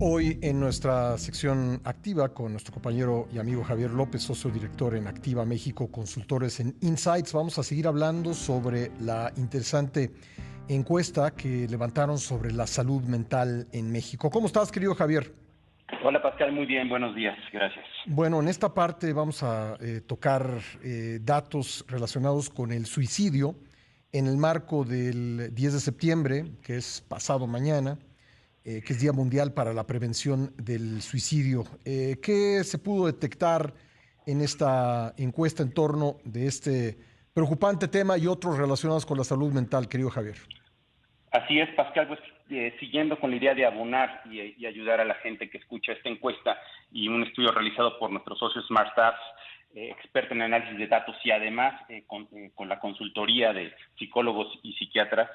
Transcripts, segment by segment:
Hoy en nuestra sección activa con nuestro compañero y amigo Javier López, socio director en Activa México, consultores en Insights, vamos a seguir hablando sobre la interesante encuesta que levantaron sobre la salud mental en México. ¿Cómo estás, querido Javier? Hola Pascal, muy bien, buenos días, gracias. Bueno, en esta parte vamos a tocar datos relacionados con el suicidio en el marco del 10 de septiembre, que es pasado mañana, que es Día Mundial para la Prevención del Suicidio. ¿Qué se pudo detectar en esta encuesta en torno de este preocupante tema y otros relacionados con la salud mental, querido Javier? Así es, Pascal, pues siguiendo con la idea de abonar y ayudar a la gente que escucha esta encuesta y un estudio realizado por nuestro socio SmartStats, experto en análisis de datos y además con la consultoría de psicólogos y psiquiatras,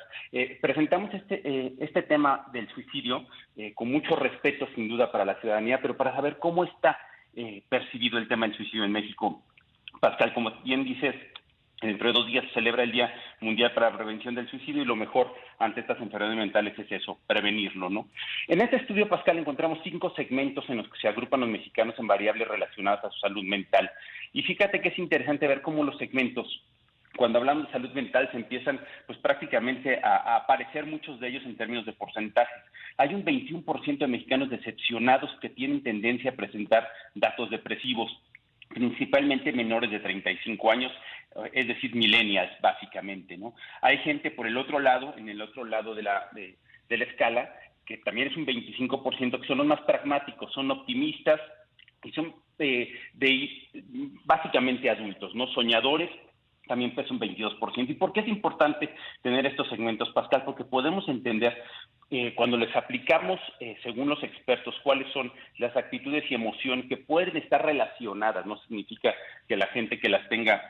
presentamos este tema del suicidio con mucho respeto sin duda para la ciudadanía, pero para saber cómo está percibido el tema del suicidio en México. Pascal, como bien dices, dentro de 2 días se celebra el Día Mundial para la Prevención del Suicidio y lo mejor ante estas enfermedades mentales es eso, prevenirlo, ¿no? En este estudio, Pascal, encontramos 5 segmentos en los que se agrupan los mexicanos en variables relacionadas a su salud mental. Y fíjate que es interesante ver cómo los segmentos, cuando hablamos de salud mental, se empiezan pues prácticamente a aparecer muchos de ellos en términos de porcentajes. Hay un 21% de mexicanos decepcionados que tienen tendencia a presentar datos depresivos, principalmente menores de 35 años, es decir, millennials, básicamente, ¿no? Hay gente por el otro lado, en el otro lado de la escala, que también es un 25%, que son los más pragmáticos, son optimistas y son básicamente adultos, ¿no? Soñadores, también pesa un 22%. ¿Y por qué es importante tener estos segmentos, Pascal? Porque podemos entender cuando les aplicamos, según los expertos, cuáles son las actitudes y emociones que pueden estar relacionadas, no significa que la gente que las tenga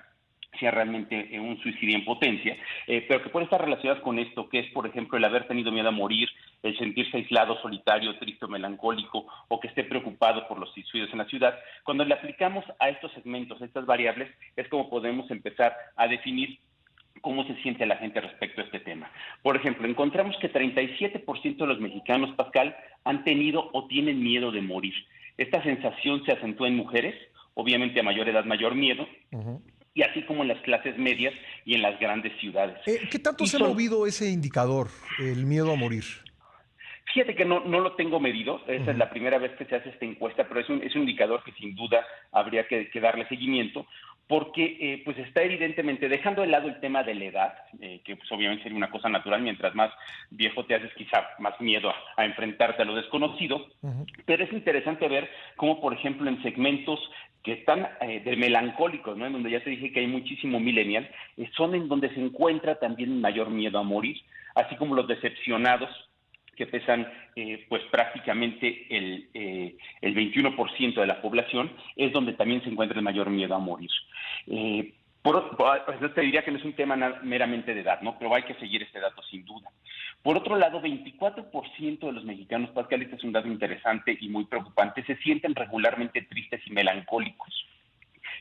sea realmente un suicidio en potencia, pero que pueden estar relacionadas con esto, que es, por ejemplo, el haber tenido miedo a morir, el sentirse aislado, solitario, triste o melancólico, o que esté preocupado por los suicidios en la ciudad. Cuando le aplicamos a estos segmentos, a estas variables, es como podemos empezar a definir cómo se siente la gente respecto a este tema. Por ejemplo, encontramos que 37% de los mexicanos, Pascal, han tenido o tienen miedo de morir. Esta sensación se acentúa en mujeres, obviamente a mayor edad, mayor miedo, Ujú. y así como en las clases medias y en las grandes ciudades. ¿Qué tanto Y se ha son, movido ese indicador, el miedo a morir? fíjate que no lo tengo medido, esa es Ujú. la primera vez que se hace esta encuesta, pero es un indicador que sin duda habría que darle seguimiento, porque pues está evidentemente dejando de lado el tema de la edad, que pues obviamente sería una cosa natural, mientras más viejo te haces quizá más miedo a enfrentarte a lo desconocido, Ujú. pero es interesante ver cómo, por ejemplo, en segmentos que están de melancólicos, ¿no? En donde ya te dije que hay muchísimo millennial, son en donde se encuentra también mayor miedo a morir, así como los decepcionados, que pesan pues prácticamente el 21% de la población, es donde también se encuentra el mayor miedo a morir. Pues te diría que no es un tema meramente de edad, ¿no? Pero hay que seguir este dato sin duda. Por otro lado, 24% de los mexicanos, Pascal, este es un dato interesante y muy preocupante, se sienten regularmente tristes y melancólicos,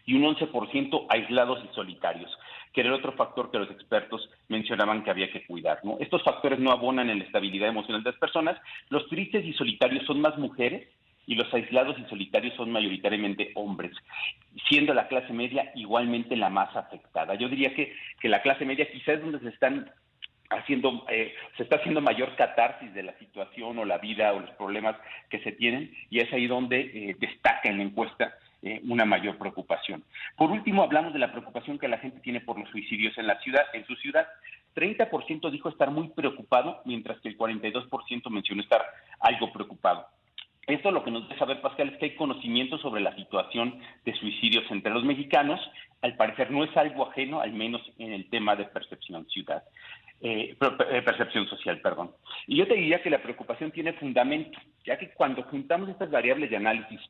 y un 11% aislados y solitarios, que era el otro factor que los expertos mencionaban que había que cuidar, ¿no? Estos factores no abonan en la estabilidad emocional de las personas. Los tristes y solitarios son más mujeres y los aislados y solitarios son mayoritariamente hombres, siendo la clase media igualmente la más afectada. Yo diría que la clase media quizás es donde se está haciendo mayor catarsis de la situación o la vida o los problemas que se tienen, y es ahí donde destaca en la encuesta una mayor preocupación. Por último, hablamos de la preocupación que la gente tiene por los suicidios en la ciudad, en su ciudad. 30% dijo estar muy preocupado, mientras que el 42% mencionó estar algo preocupado. Esto lo que nos deja ver, Pascal, es que hay conocimiento sobre la situación de suicidios entre los mexicanos. Al parecer no es algo ajeno, al menos en el tema de percepción social, perdón. Y yo te diría que la preocupación tiene fundamento, ya que cuando juntamos estas variables de análisis,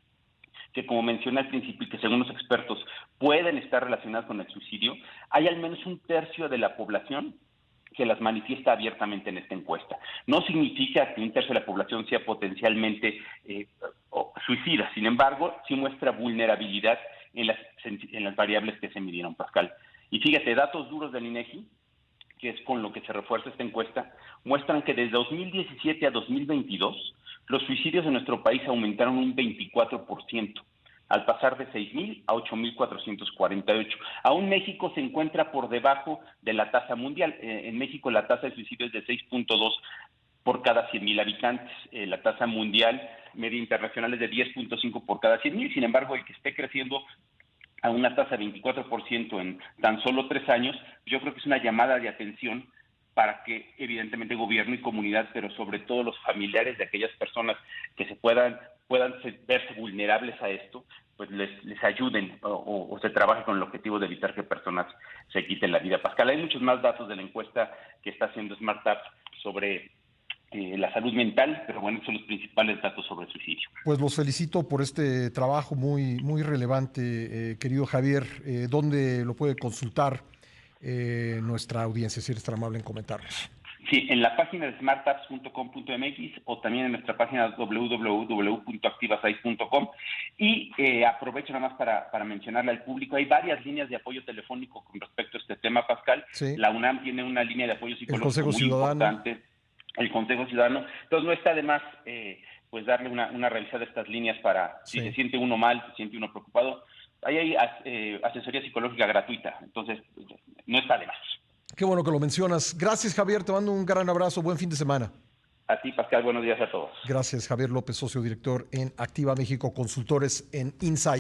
que como mencioné al principio y que según los expertos pueden estar relacionadas con el suicidio, hay al menos un tercio de la población que las manifiesta abiertamente en esta encuesta. No significa que un tercio de la población sea potencialmente suicida, sin embargo, sí muestra vulnerabilidad en las variables que se midieron, Pascal. Y fíjate, datos duros del INEGI, que es con lo que se refuerza esta encuesta, muestran que desde 2017 a 2022 Los suicidios en nuestro país aumentaron un 24%, al pasar de 6,000 a 8,448. Aún México se encuentra por debajo de la tasa mundial. En México la tasa de suicidio es de 6,2 por cada 100,000 habitantes. La tasa mundial media internacional es de 10,5 por cada 100,000. Sin embargo, el que esté creciendo a una tasa de 24% en tan solo 3 años, yo creo que es una llamada de atención para que evidentemente gobierno y comunidad, pero sobre todo los familiares de aquellas personas que puedan verse vulnerables a esto, pues les ayuden o se trabaje con el objetivo de evitar que personas se quiten la vida. Pascal, hay muchos más datos de la encuesta que está haciendo SmartApps sobre la salud mental, pero bueno, son los principales datos sobre el suicidio. Pues los felicito por este trabajo muy, muy relevante, querido Javier. ¿Dónde lo puede consultar nuestra audiencia, si eres tan amable en comentarnos? Sí, en la página de smartapps.com.mx o también en nuestra página www.activas6.com. Y aprovecho nada más para mencionarle al público, hay varias líneas de apoyo telefónico con respecto a este tema, Pascal. Sí. La UNAM tiene una línea de apoyo psicológico Consejo muy Ciudadano. importante, el Consejo Ciudadano. Entonces no está de más pues darle una revisada a estas líneas para, si se siente uno mal, se siente uno preocupado. Ahí hay asesoría psicológica gratuita, entonces no está de más. Qué bueno que lo mencionas. Gracias, Javier. Te mando un gran abrazo. Buen fin de semana. A ti, Pascal. Buenos días a todos. Gracias, Javier López, socio director en Activa México Consultores en Insight.